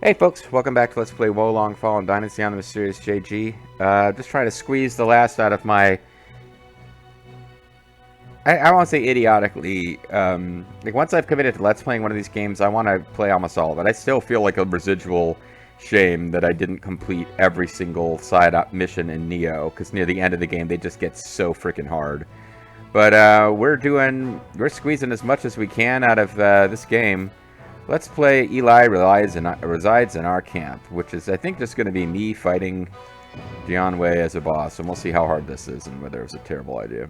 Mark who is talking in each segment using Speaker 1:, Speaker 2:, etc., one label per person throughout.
Speaker 1: Hey folks, welcome back to Let's Play Wo Long Fallen Dynasty on the Mysterious JG. Just trying to squeeze the last out of my... I won't say idiotically, like once I've committed to Let's Playing one of these games, I want to play almost all of it. I still feel like a residual shame that I didn't complete every single side-up mission in Neo, because near the end of the game they just get so freaking hard. But we're squeezing as much as we can out of this game. Let's play Eli resides in our camp, which is, I think, just going to be me fighting Jian Wei as a boss, and we'll see how hard this is and whether it was a terrible idea.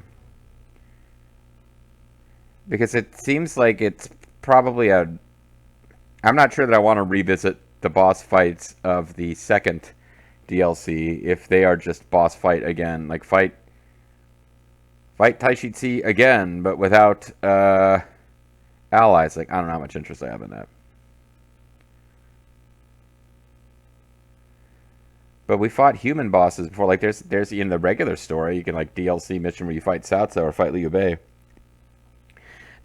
Speaker 1: Because it seems like it's probably a... I'm not sure that I want to revisit the boss fights of the second DLC if they are just boss fight again. Like, fight Tai Shi again, but without... allies. Like, I don't know how much interest I have in that. But we fought human bosses before. Like, there's in the regular story, you can, like, DLC mission where you fight Cao Cao or fight Liu Bei.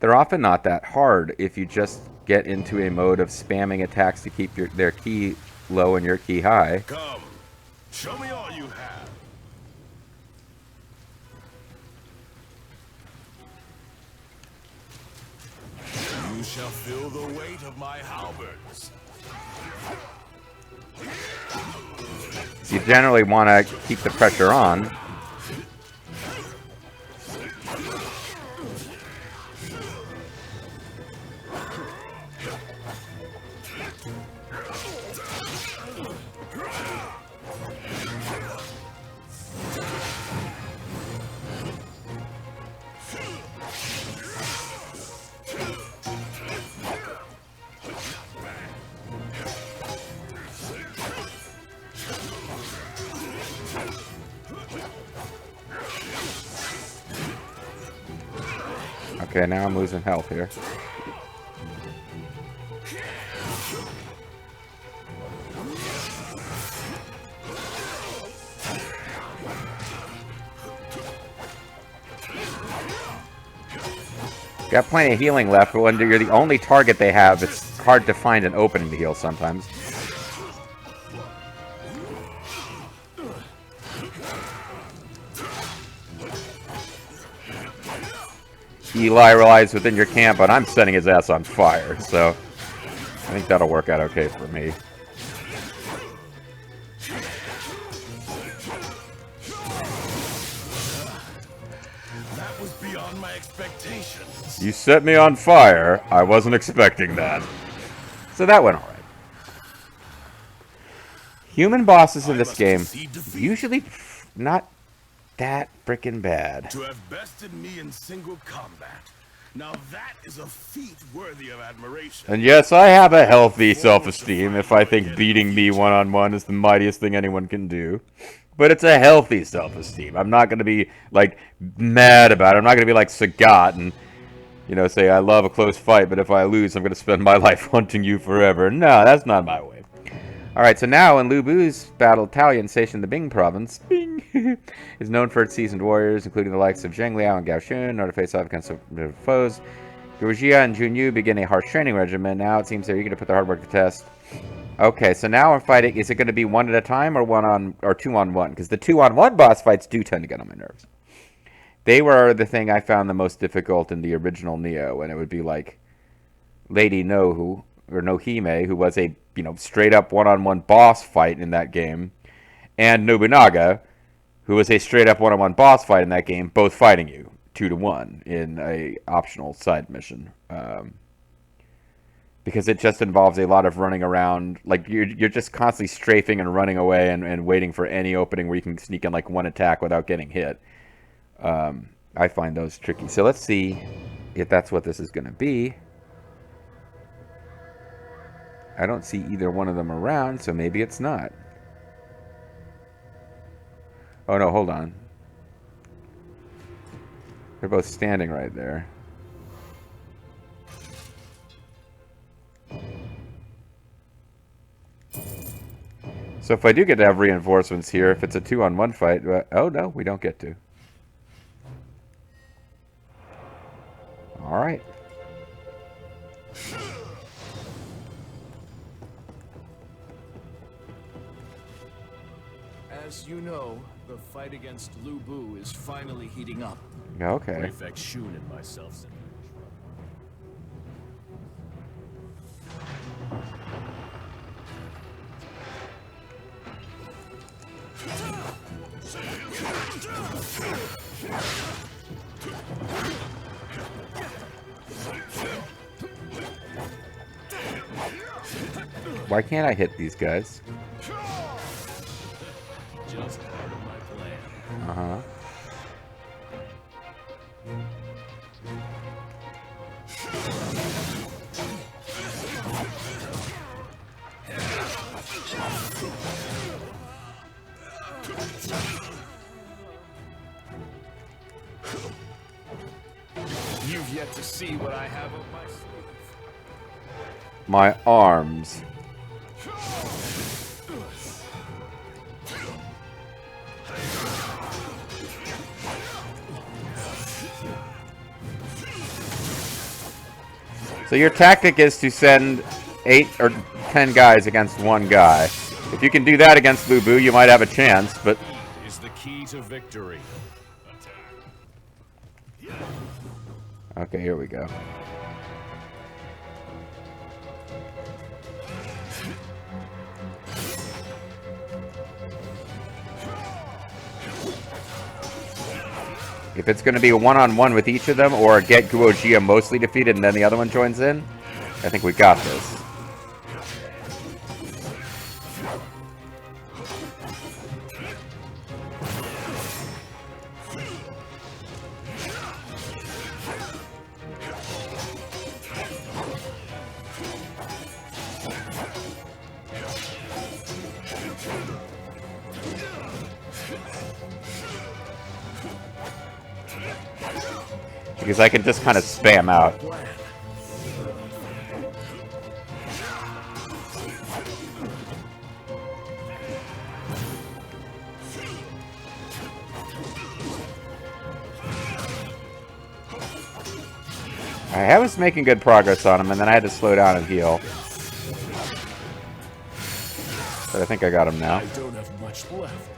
Speaker 1: They're often not that hard if you just get into a mode of spamming attacks to keep their ki low and your ki high.
Speaker 2: Come, show me all you have. You shall feel the weight of my halberds.
Speaker 1: So you generally want to keep the pressure on. Okay, now I'm losing health here. Got plenty of healing left, but when you're the only target they have, it's hard to find an opening to heal sometimes. Eli relies within your camp, but I'm setting his ass on fire, so I think that'll work out okay for me.
Speaker 2: That was beyond my expectations.
Speaker 1: You set me on fire. I wasn't expecting that. So that went alright. Human bosses in this game, usually not that frickin' bad.
Speaker 2: To have bested me in single combat. Now that is a feat worthy of admiration.
Speaker 1: And yes, I have a healthy self-esteem if I think beating me one-on-one is the mightiest thing anyone can do. But it's a healthy self-esteem. I'm not going to be, like, mad about it. I'm not going to be like Sagat and, you know, say, I love a close fight, but if I lose, I'm going to spend my life hunting you forever. No, that's not my way. Alright, so now in Lu Bu's battle battalion stationed in the Bing province, Bing, is known for its seasoned warriors, including the likes of Zheng Liao and Gao Xun, in order to face off against their foes. Guojia and Junyu begin a harsh training regimen. Now it seems they're eager to put their hard work to test. Okay, so now I'm fighting. Is it going to be one at a time or two on one? Because the 2-on-1 boss fights do tend to get on my nerves. They were the thing I found the most difficult in the original Neo, and it would be like Lady Nohime, who was a, you know, straight up one-on-one boss fight in that game, and Nobunaga, who was a straight up one-on-one boss fight in that game, both fighting you 2-to-1 in a optional side mission. Because it just involves a lot of running around. Like, you're just constantly strafing and running away and waiting for any opening where you can sneak in like one attack without getting hit. I find those tricky. So let's see if that's what this is going to be. I don't see either one of them around, so maybe it's not. Oh no, hold on. They're both standing right there. So if I do get to have reinforcements here, if it's a 2-on-1 fight, oh no, we don't get to. Alright.
Speaker 3: As you know, the fight against Lu Bu is finally heating up.
Speaker 1: Okay.
Speaker 3: Prefect Shun and myself sent
Speaker 1: Why can't I hit these guys?
Speaker 3: just part of my plan.
Speaker 1: Uh-huh.
Speaker 3: You've yet to see what I have up my sleeve.
Speaker 1: My arms. So your tactic is to send 8 or 10 guys against one guy. If you can do that against Lu Bu, you might have a chance, but...
Speaker 3: Is the key to victory.
Speaker 1: Okay, here we go. If it's going to be a one-on-one with each of them, or get Guojia mostly defeated and then the other one joins in, I think we got this. Because I can just kind of spam out. I was making good progress on him, and then I had to slow down and heal. But I think I got him now.
Speaker 3: I don't have much left.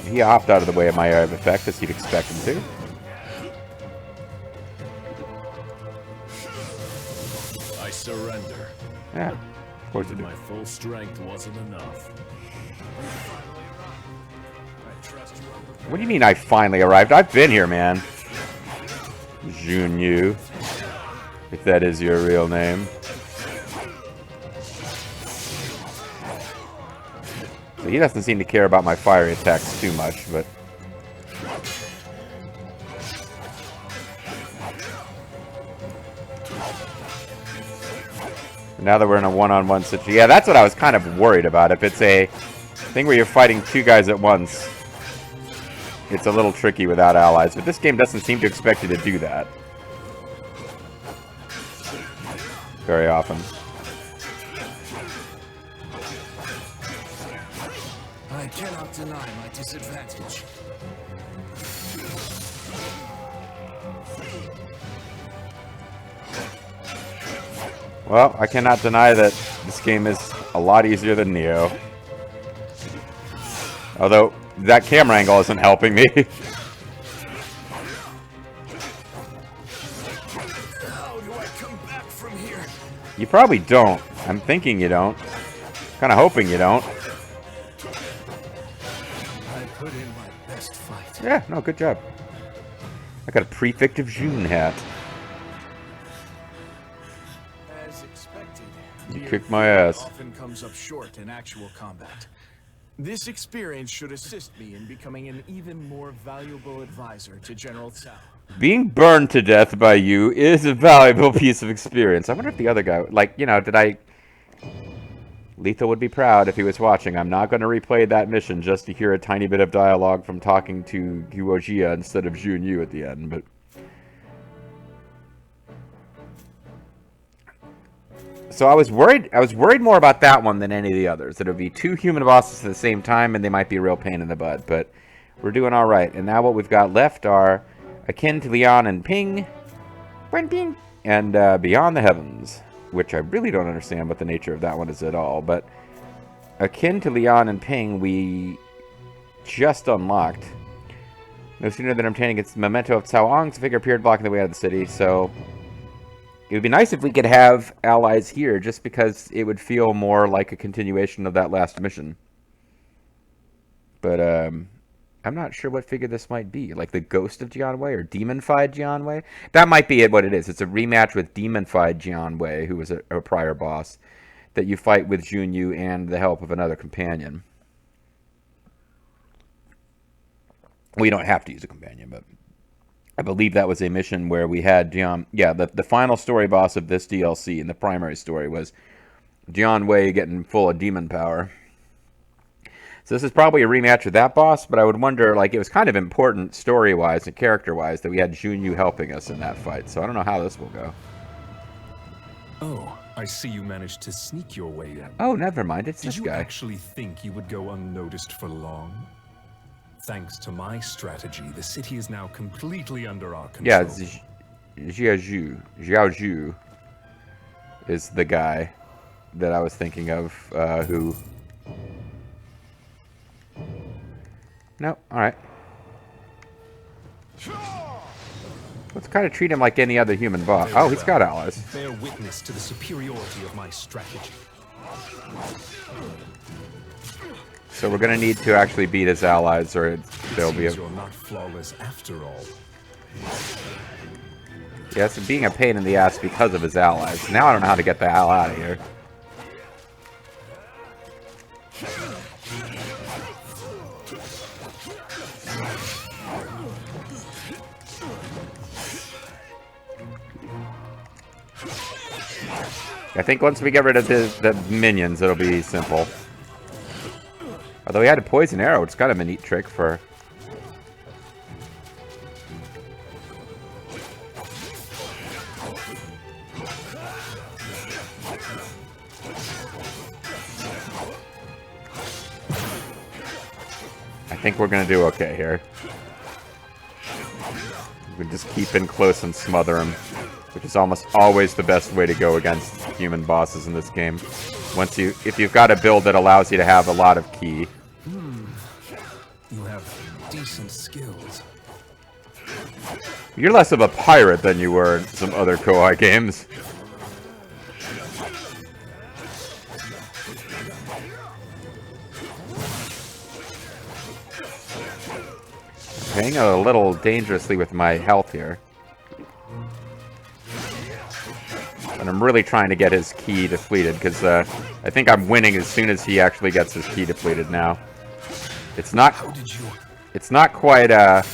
Speaker 1: He hopped out of the way of my area of effect, as you'd expect him to.
Speaker 3: I surrender.
Speaker 1: Yeah, of course you do.
Speaker 3: My full strength wasn't enough. I trust you.
Speaker 1: What do you mean I finally arrived? I've been here, man. Junyu, if that is your real name. So he doesn't seem to care about my fiery attacks too much, but... Now that we're in a one-on-one situation... Yeah, that's what I was kind of worried about. If it's a thing where you're fighting 2 guys at once, it's a little tricky without allies. But this game doesn't seem to expect you to do that very often.
Speaker 3: I cannot deny my disadvantage.
Speaker 1: Well, I cannot deny that this game is a lot easier than Neo. Although, that camera angle isn't helping me.
Speaker 3: How do I come back from here?
Speaker 1: You probably don't. I'm thinking you don't. Kind of hoping you don't.
Speaker 3: I put in my best fight.
Speaker 1: Yeah, no, good job. I got a Prefect of June hat.
Speaker 3: As expected,
Speaker 1: You
Speaker 3: the
Speaker 1: kicked my ass.
Speaker 3: often comes up short in actual combat. This experience should assist me in becoming an even more valuable advisor to General Cao.
Speaker 1: Being burned to death by you is a valuable piece of experience. I wonder if the other guy, like, you know, did I... Lethal would be proud if he was watching. I'm not going to replay that mission just to hear a tiny bit of dialogue from talking to Guojia instead of Junyu at the end, but... So I was worried more about that one than any of the others. That it would be 2 human bosses at the same time and they might be a real pain in the butt, but we're doing all right. And now what we've got left are Akin to Lian and Ping, and Beyond the Heavens, which I really don't understand what the nature of that one is at all, but akin to Leon and Ping, we just unlocked. No sooner than obtaining its memento of Cao Ang's figure appeared blocking the way out of the city, so it would be nice if we could have allies here, just because it would feel more like a continuation of that last mission. But, I'm not sure what figure this might be. Like the Ghost of Jianwei or Demonified Jianwei? That might be what it is. It's a rematch with Demonified Jianwei, who was a prior boss, that you fight with Junyu and the help of another companion. We don't have to use a companion, but I believe that was a mission where we had the final story boss of this DLC and the primary story was Jianwei getting full of demon power. So this is probably a rematch with that boss, but I would wonder, like, it was kind of important story-wise and character-wise that we had Junyu helping us in that fight, so I don't know how this will go.
Speaker 4: Oh, I see you managed to sneak your way in.
Speaker 1: Oh, never mind, it's
Speaker 4: Did
Speaker 1: this
Speaker 4: you
Speaker 1: guy.
Speaker 4: actually think you would go unnoticed for long? Thanks to my strategy, the city is now completely under our control.
Speaker 1: Yeah, Xiao Zhu is the guy that I was thinking of, who... No, alright. Let's kind of treat him like any other human boss. Oh, he's got allies.
Speaker 4: Bear witness to the superiority of my strategy.
Speaker 1: So we're going to need to actually beat his allies, or they'll be...
Speaker 4: You're not flawless after all.
Speaker 1: Yes, being a pain in the ass because of his allies. Now I don't know how to get the hell out of here. I think once we get rid of the minions, it'll be simple. Although he had a poison arrow, it's kind of a neat trick for... I think we're going to do okay here. We can just keep in close and smother him, which is almost always the best way to go against human bosses in this game. If you've got a build that allows you to have a lot of ki.
Speaker 4: You have decent skills.
Speaker 1: You're less of a pirate than you were in some other Kohai games. Playing a little dangerously with my health here. And I'm really trying to get his ki depleted, because I think I'm winning as soon as he actually gets his ki depleted now. It's not quite the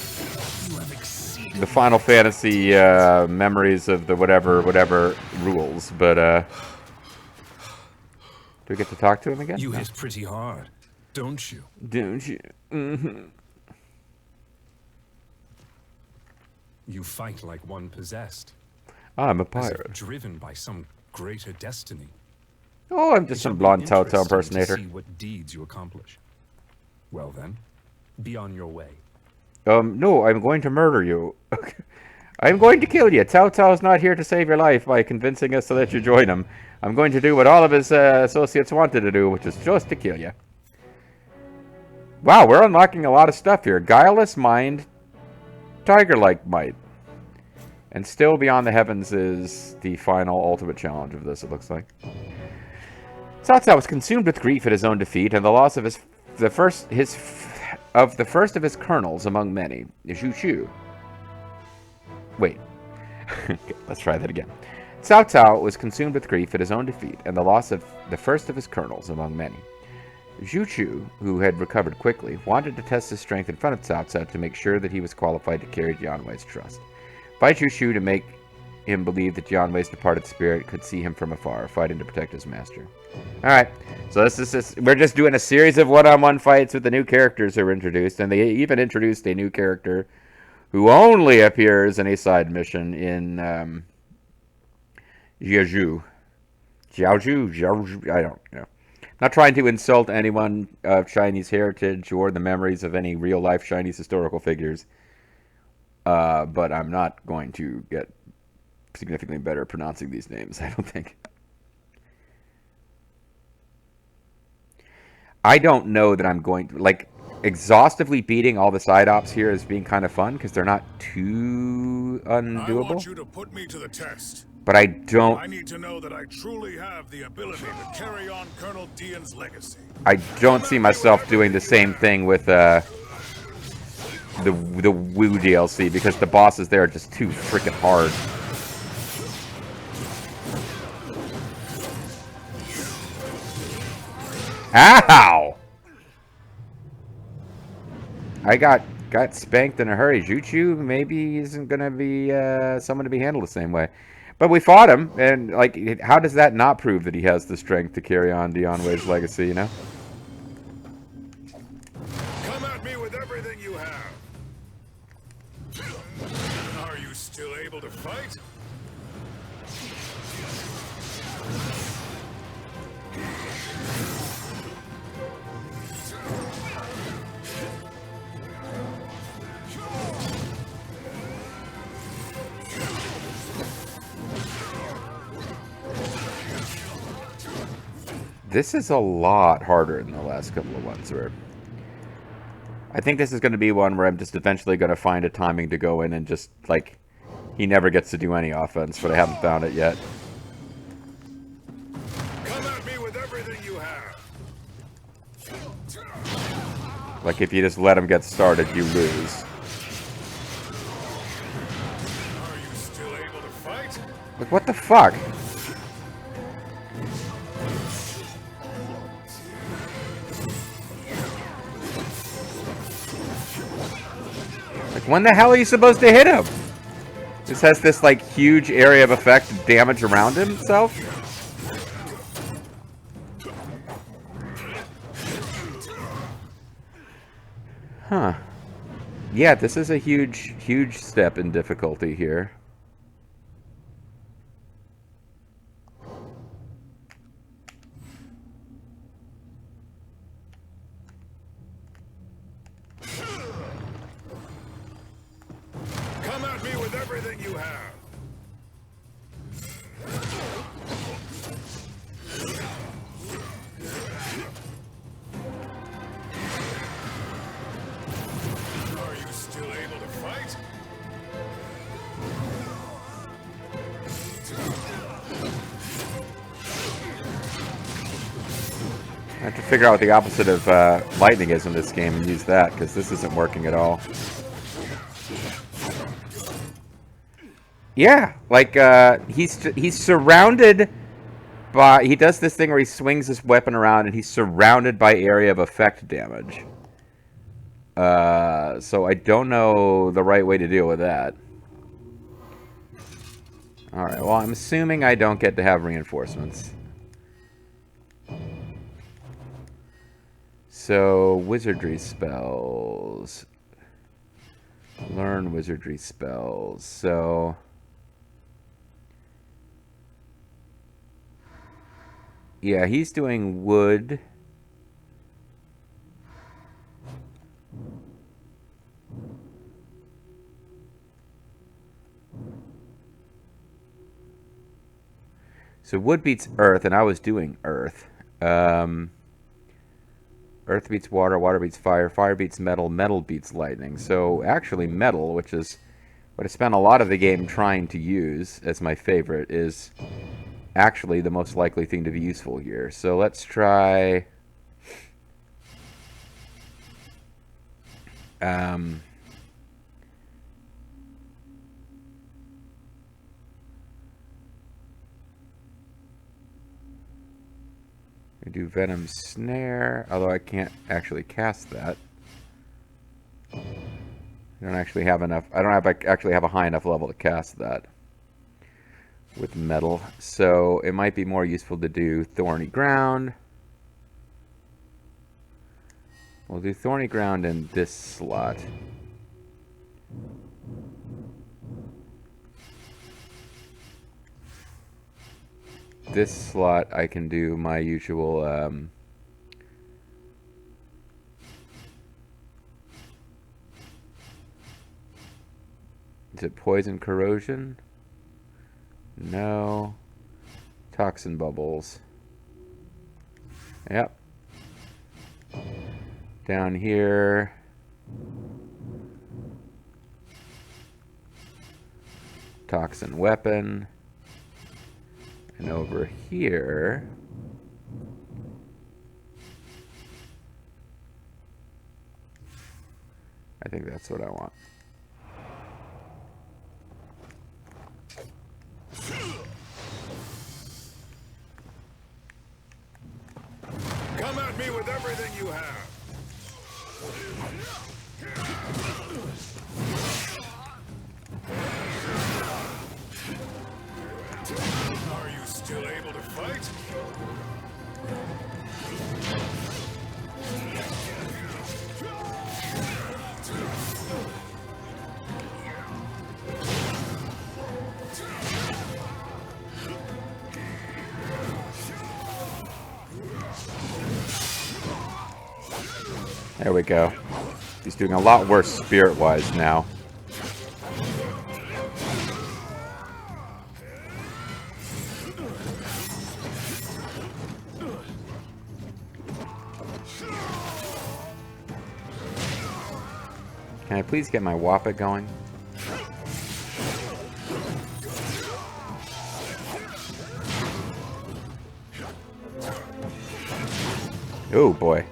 Speaker 1: Final Fantasy memories of the whatever rules, but do we get to talk to him again?
Speaker 4: You hit pretty hard, don't you?
Speaker 1: Don't you? Mm-hmm.
Speaker 4: You fight like one possessed.
Speaker 1: I'm a
Speaker 4: As if
Speaker 1: pirate.
Speaker 4: driven by some greater destiny.
Speaker 1: Oh, I'm just some blonde Cao Cao impersonator.
Speaker 4: To see what deeds you accomplish. Well then, be on your way.
Speaker 1: No, I'm going to murder you. I'm going to kill you. Cao Cao's not here to save your life by convincing us to let you join him. I'm going to do what all of his associates wanted to do, which is just to kill you. Wow, we're unlocking a lot of stuff here. Guileless Mind, Tiger-like Might. And still Beyond the Heavens is the final ultimate challenge of this, it looks like. Cao Cao was consumed with grief at his own defeat and the loss of the first of his colonels among many, Xu Chu. Wait. Okay, let's try that again. Cao Cao was consumed with grief at his own defeat and the loss of the first of his colonels among many. Xu Chu, who had recovered quickly, wanted to test his strength in front of Cao Cao to make sure that he was qualified to carry Jianwei's trust. Fight Xu Chu to make him believe that Jianwei's departed spirit could see him from afar, fighting to protect his master. Alright, so we're just doing a series of one-on-one fights with the new characters who were introduced, and they even introduced a new character who only appears in a side mission in Jiaozhu. Jiaozhu, I don't know. Not trying to insult anyone of Chinese heritage or the memories of any real-life Chinese historical figures, but I'm not going to get significantly better at pronouncing these names, I don't think. I don't know that I'm going to, like, exhaustively beating all the side ops here is being kind of fun because they're not too
Speaker 2: I want
Speaker 1: undoable.
Speaker 2: you to put me to the test.
Speaker 1: But I don't.
Speaker 2: I need to know that I truly have the ability to carry on Colonel Dian's legacy.
Speaker 1: I don't see myself doing the same thing with the Wu DLC because the bosses there are just too freaking hard. Ow! I got spanked in a hurry. Xu Chu maybe isn't gonna be someone to be handled the same way. But we fought him, and like, how does that not prove that he has the strength to carry on Dion Wade's legacy? You know.
Speaker 2: Come at me with everything you have. Are you still able to fight?
Speaker 1: This is a lot harder than the last couple of ones where I think this is going to be one where I'm just eventually going to find a timing to go in and just, like, he never gets to do any offense, but I haven't found it yet.
Speaker 2: Come at me with everything you have.
Speaker 1: Like, if you just let him get started, you lose.
Speaker 2: Are you still able to fight?
Speaker 1: Like, what the fuck? Like, when the hell are you supposed to hit him? This has this, like, huge area of effect damage around himself. Huh. Yeah, this is a huge, huge step in difficulty here.
Speaker 2: Come at me with everything you have. Are you still able to fight?
Speaker 1: I have to figure out what the opposite of lightning is in this game and use that, because this isn't working at all. Yeah, like, he's surrounded by... He does this thing where he swings his weapon around and he's surrounded by area of effect damage. So I don't know the right way to deal with that. Alright, well, I'm assuming I don't get to have reinforcements. So, wizardry spells. Learn wizardry spells. So... Yeah, he's doing wood. So wood beats earth, and I was doing earth. Earth beats water, water beats fire, fire beats metal, metal beats lightning. So actually metal, which is what I spent a lot of the game trying to use as my favorite, is actually the most likely thing to be useful here. So let's try... we do Venom Snare, although I can't actually cast that. I don't actually have enough. I don't have actually have a high enough level to cast that with metal. So it might be more useful to do Thorny Ground. We'll do Thorny Ground in this slot. This slot I can do my usual is it Poison Corrosion? No. Toxin Bubbles. Yep. Down here. Toxin weapon. And over here. I think that's what I want.
Speaker 2: Come at me with everything you have. Are you still able to fight?
Speaker 1: There we go. He's doing a lot worse spirit-wise now. Can I please get my Whoppet going? Oh boy.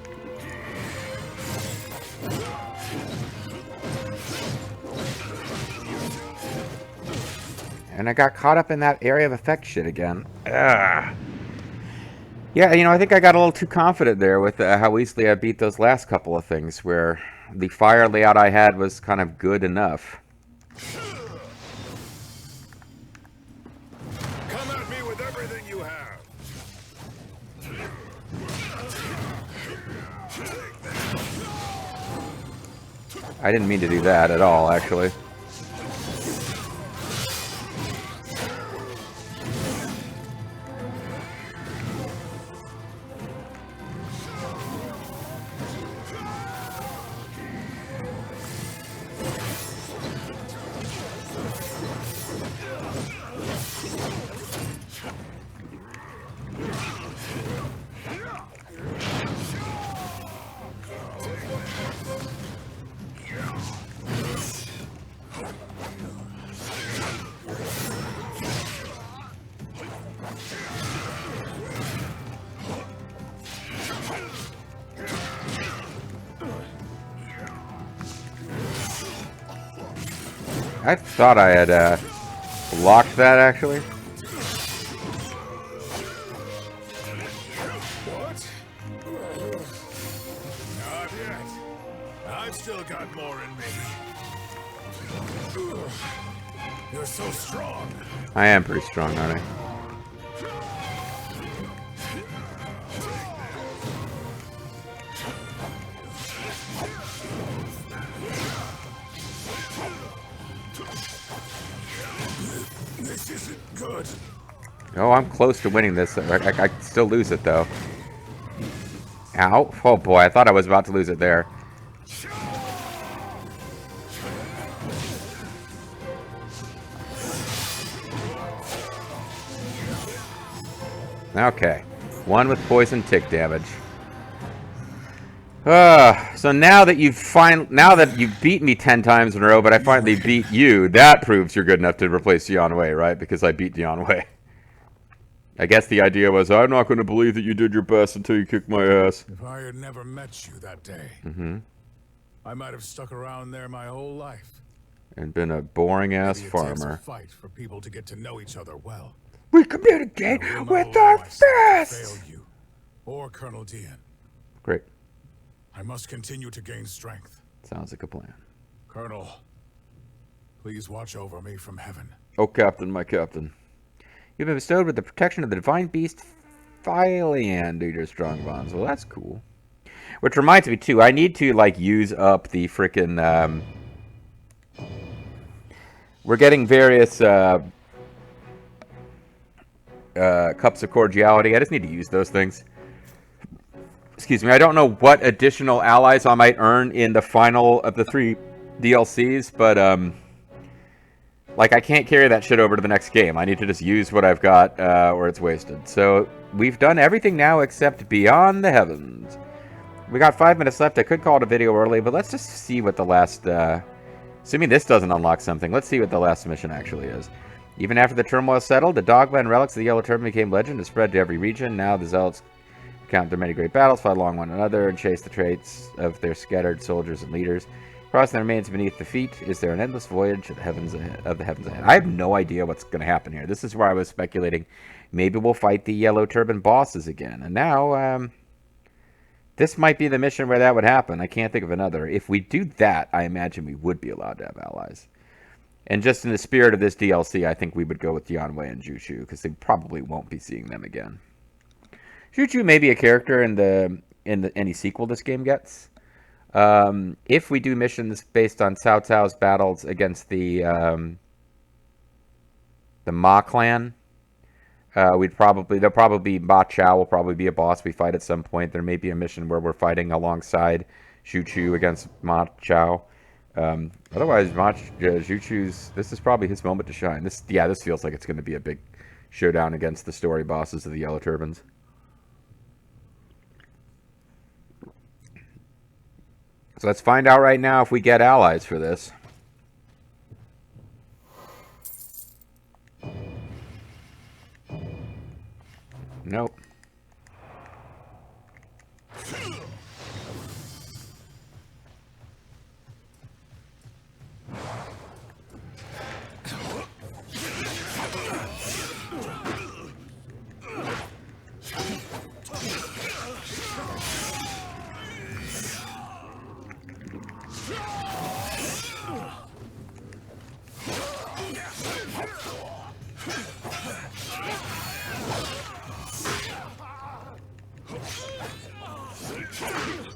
Speaker 1: And I got caught up in that area of effect shit again. Ugh. Yeah, you know, I think I got a little too confident there with how easily I beat those last couple of things, where the fire layout I had was kind of good enough.
Speaker 2: Come at me with everything you have.
Speaker 1: I didn't mean to do that at all, actually. I thought I had locked that, actually.
Speaker 2: What? Not yet. I've still got more in me. You're so strong.
Speaker 1: I am pretty strong, aren't I?
Speaker 2: This isn't good.
Speaker 1: Oh, I'm close to winning this. I still lose it, though. Ow. Oh, boy. I thought I was about to lose it there. Okay. One with poison tick damage. So now that you've beaten me 10 times in a row, but I finally beat you, that proves you're good enough to replace Dion Wei, right? Because I beat Dion Wei. I guess the idea was, I'm not going to believe that you did your best until you kicked my ass.
Speaker 2: If I had never met you that day, I might have stuck around there my whole life.
Speaker 1: And been a boring-ass
Speaker 2: Maybe it takes a
Speaker 1: farmer.
Speaker 2: fight for people to get to know each other well.
Speaker 1: We communicate
Speaker 2: I will not
Speaker 1: with
Speaker 2: allow
Speaker 1: our
Speaker 2: myself to
Speaker 1: fists!
Speaker 2: fail you or Colonel Dian.
Speaker 1: Great.
Speaker 2: I must continue to gain strength.
Speaker 1: Sounds like a plan.
Speaker 2: Colonel, please watch over me from heaven.
Speaker 1: Oh, Captain, my Captain. You've been bestowed with the protection of the divine beast, Philian, due to your strong bonds. Well, that's cool. Which reminds me, too, I need to, like, use up the frickin', we're getting various, cups of cordiality. I just need to use those things. Excuse me. I don't know what additional allies I might earn in the final of the 3 DLCs, but, like, I can't carry that shit over to the next game. I need to just use what I've got, or it's wasted. So, we've done everything now except Beyond the Heavens. We got 5 minutes left. I could call it a video early, but let's just see what the last... assuming this doesn't unlock something, let's see what the last mission actually is. Even after the turmoil settled, the dogma and relics of the Yellow Turban became legend and spread to every region. Now the Zealots count their many great battles, fight along one another, and chase the traits of their scattered soldiers and leaders. Crossing the remains beneath the feet, is there an endless voyage of the heavens ahead? I have no idea what's going to happen here. This is where I was speculating. Maybe we'll fight the Yellow Turban bosses again. And now, this might be the mission where that would happen. I can't think of another. If we do that, I imagine we would be allowed to have allies. And just in the spirit of this DLC, I think we would go with Yanwei and Xu Chu, because they probably won't be seeing them again. Xu Chu may be a character in any sequel this game gets. If we do missions based on Cao Cao's battles against the Ma clan, there'll probably be Ma Chao will probably be a boss we fight at some point. There may be a mission where we're fighting alongside Xu Chu against Ma Chao. Otherwise, Xu Chu's, this is probably his moment to shine. This feels like it's going to be a big showdown against the story bosses of the Yellow Turbans. So let's find out right now if we get allies for this. Nope.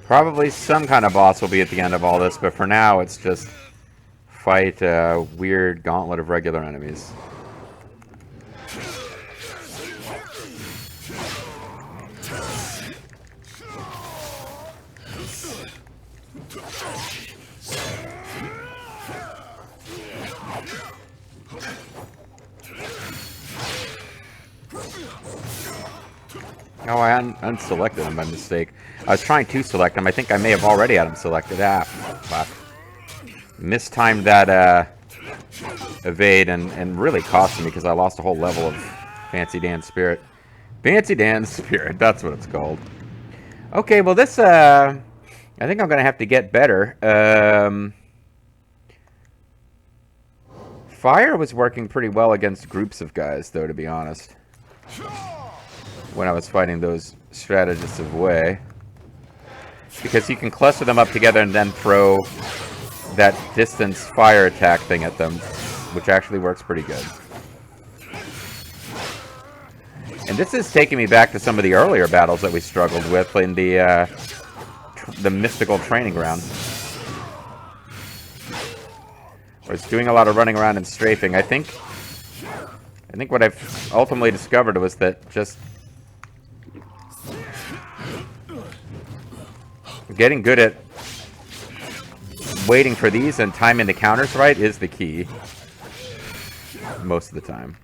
Speaker 1: Probably some kind of boss will be at the end of all this, but for now it's just fight a weird gauntlet of regular enemies. Oh, I unselected him by mistake. I was trying to select him. I think I may have already had him selected. Ah, fuck. Mistimed that evade and really cost me because I lost a whole level of Fancy Dan's Spirit. Fancy Dan's Spirit, that's what it's called. Okay, well this, I think I'm going to have to get better. Fire was working pretty well against groups of guys, though, to be honest. When I was fighting those strategists of Wei. Because you can cluster them up together and then throw that distance fire attack thing at them, which actually works pretty good. And this is taking me back to some of the earlier battles that we struggled with in the mystical training ground. Where it's doing a lot of running around and strafing. I think what I've ultimately discovered was that just getting good at waiting for these and timing the counters right is the key. Most of the time.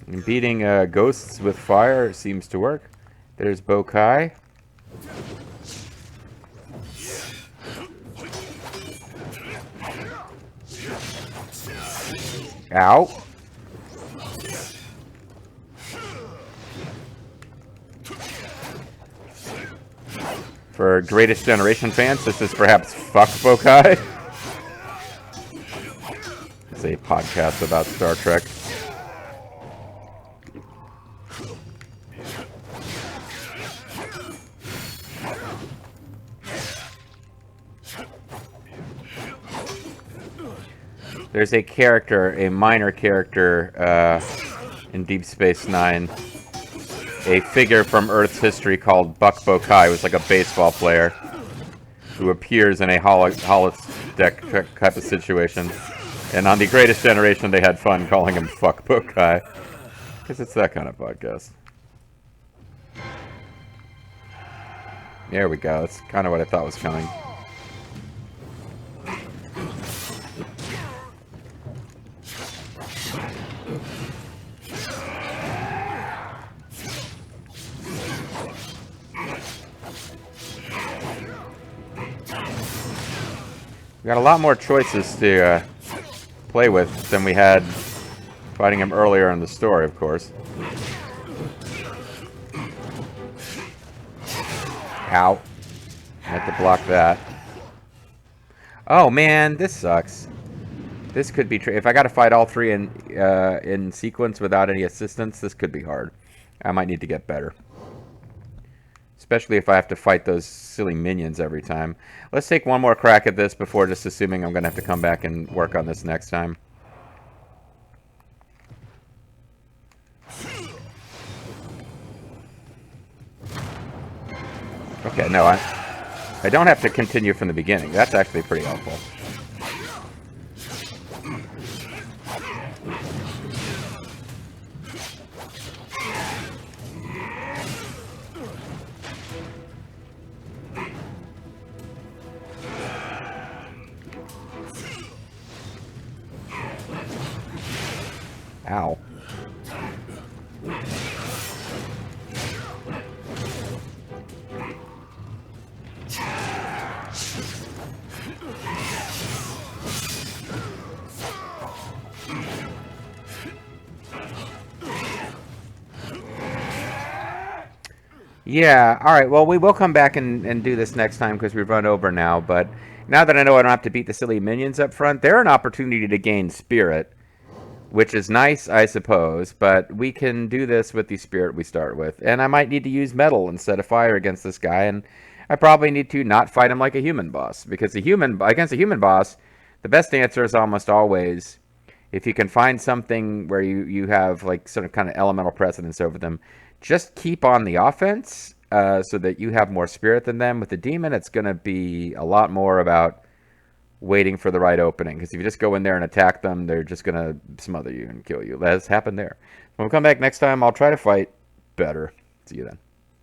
Speaker 1: And beating ghosts with fire seems to work. There's Bokai. Ow. For Greatest Generation fans, this is perhaps Fuck Bokai. It's a podcast about Star Trek. There's a character, a minor character in Deep Space Nine, a figure from Earth's history called Buck Bokai, who's like a baseball player who appears in a holodeck type of situation. And on The Greatest Generation, they had fun calling him Fuck Bokai, because it's that kind of podcast. There we go. That's kind of what I thought was coming. We got a lot more choices to play with than we had fighting him earlier in the story, of course. Ow. I have to block that. Oh man, this sucks. This could be if I got to fight all three in sequence without any assistance, this could be hard. I might need to get better. Especially if I have to fight those silly minions every time. Let's take one more crack at this before just assuming I'm going to have to come back and work on this next time. Okay, no, I don't have to continue from the beginning. That's actually pretty helpful. Ow. Yeah, alright, well, we will come back and do this next time because we've run over now, but now that I know I don't have to beat the silly minions up front, they're an opportunity to gain spirit, which is nice, I suppose, but we can do this with the spirit we start with, and I might need to use metal instead of fire against this guy, and I probably need to not fight him like a human boss, because against a human boss, the best answer is almost always, if you can find something where you have like sort of kind of elemental precedence over them, just keep on the offense so that you have more spirit than them. With the demon, it's going to be a lot more about waiting for the right opening. Because if you just go in there and attack them, they're just going to smother you and kill you. That's happened there. When we come back next time, I'll try to fight better. See you then.